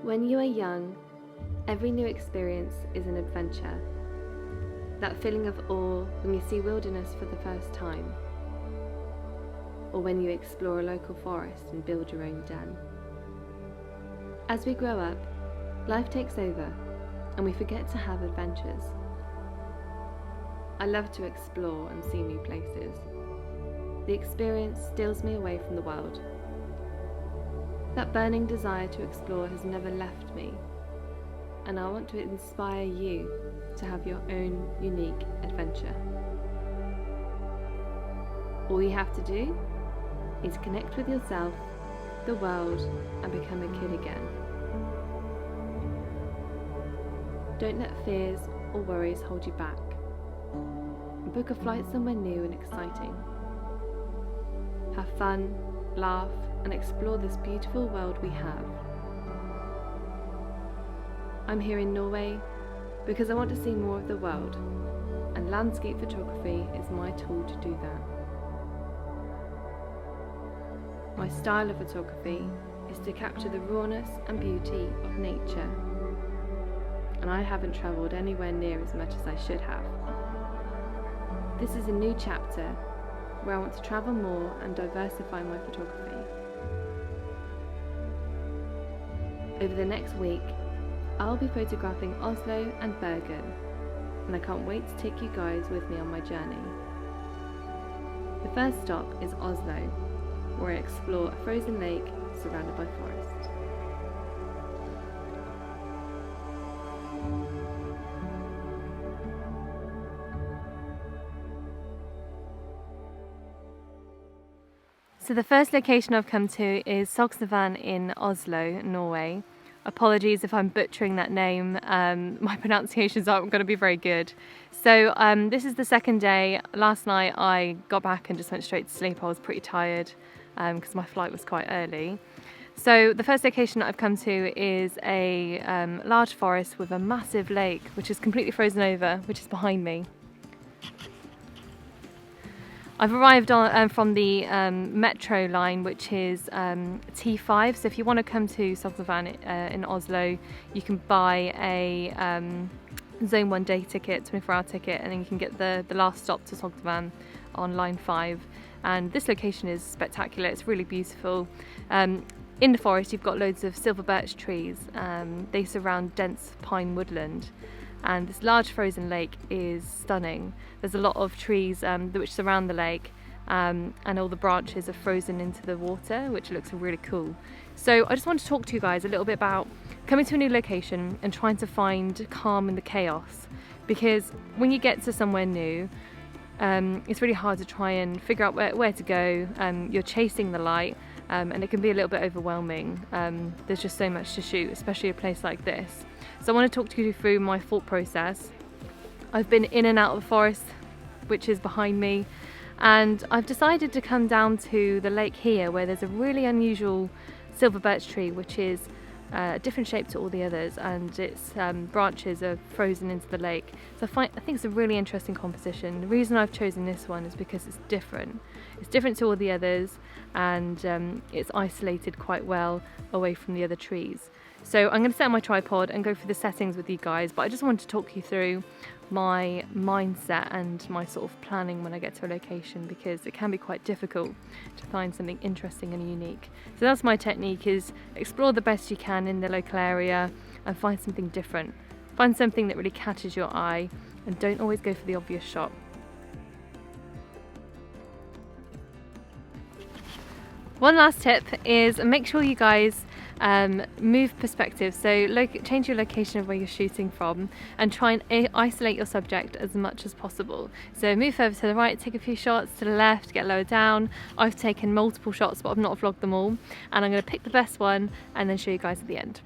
When you are young, every new experience is an adventure. That feeling of awe when you see wilderness for the first time, or when you explore a local forest and build your own den. As we grow up, life takes over and we forget to have adventures. I love to explore and see new places. The experience steals me away from the world. That burning desire to explore has never left me, and I want to inspire you to have your own unique adventure. All you have to do is connect with yourself, the world, and become a kid again. Don't let fears or worries hold you back. Book a flight somewhere new and exciting. Have fun, laugh, and explore this beautiful world we have. I'm here in Norway because I want to see more of the world, and landscape photography is my tool to do that. My style of photography is to capture the rawness and beauty of nature, and I haven't travelled anywhere near as much as I should have. This is a new chapter where I want to travel more and diversify my photography. Over the next week, I'll be photographing Oslo and Bergen, and I can't wait to take you guys with me on my journey. The first stop is Oslo, where I explore a frozen lake surrounded by forest. So the first location I've come to is Sognsvann in Oslo, Norway. Apologies if I'm butchering that name, my pronunciations aren't going to be very good. So this is the second day. Last night I got back and just went straight to sleep. I was pretty tired because my flight was quite early. So the first location that I've come to is a large forest with a massive lake which is completely frozen over, which is behind me. I've arrived from the metro line, which is T5. So if you want to come to Sognsvann in Oslo, you can buy a Zone 1 day ticket, 24-hour ticket, and then you can get the last stop to Sognsvann on line 5. And this location is spectacular. It's really beautiful. In the forest, you've got loads of silver birch trees. They surround dense pine woodland. And this large frozen lake is stunning. There's a lot of trees which surround the lake, and all the branches are frozen into the water, which looks really cool. So I just want to talk to you guys a little bit about coming to a new location and trying to find calm in the chaos, because when you get to somewhere new, it's really hard to try and figure out where to go. You're chasing the light, and it can be a little bit overwhelming. There's just so much to shoot, especially a place like this. So I want to talk to you through my thought process. I've been in and out of the forest, which is behind me, and I've decided to come down to the lake here where there's a really unusual silver birch tree, which is a different shape to all the others, and its branches are frozen into the lake. So I think it's a really interesting composition. The reason I've chosen this one is because it's different. It's different to all the others, and it's isolated quite well away from the other trees. So I'm going to set up my tripod and go through the settings with you guys, but I just wanted to talk you through my mindset and my sort of planning when I get to a location, because it can be quite difficult to find something interesting and unique. So that's my technique, is explore the best you can in the local area and find something different. Find something that really catches your eye, and don't always go for the obvious shot. One last tip is make sure you guys move perspective, so change your location of where you're shooting from and try and isolate your subject as much as possible. So move further to the right, take a few shots, to the left, get lower down. I've taken multiple shots, but I've not vlogged them all, and I'm going to pick the best one and then show you guys at the end.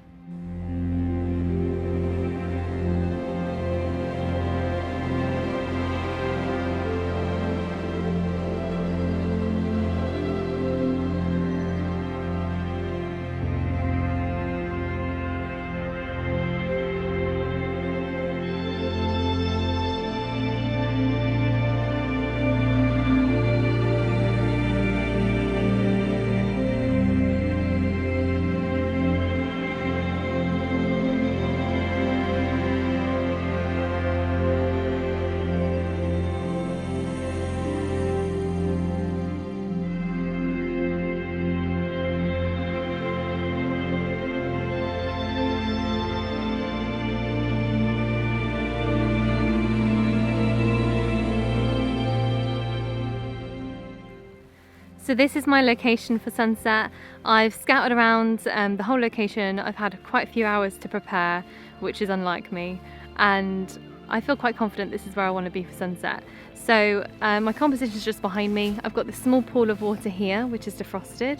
So this is my location for sunset. I've scouted around the whole location. I've had quite a few hours to prepare, which is unlike me, and I feel quite confident this is where I want to be for sunset. So my composition is just behind me. I've got this small pool of water here, which is defrosted.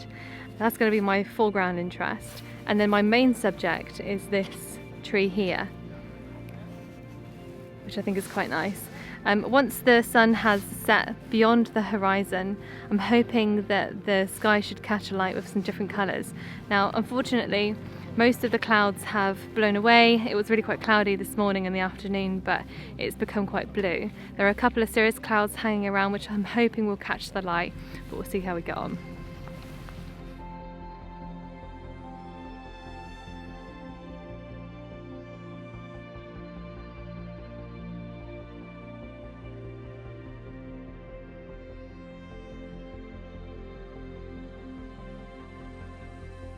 That's going to be my foreground interest. And then my main subject is this tree here, which I think is quite nice. Once the sun has set beyond the horizon, I'm hoping that the sky should catch a light with some different colours. Now, unfortunately, most of the clouds have blown away. It was really quite cloudy this morning in the afternoon, but it's become quite blue. There are a couple of cirrus clouds hanging around, which I'm hoping will catch the light, but we'll see how we get on.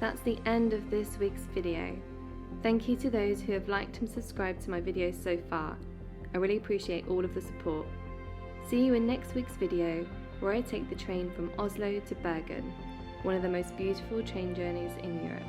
That's the end of this week's video. Thank you to those who have liked and subscribed to my videos so far. I really appreciate all of the support. See you in next week's video, where I take the train from Oslo to Bergen, one of the most beautiful train journeys in Europe.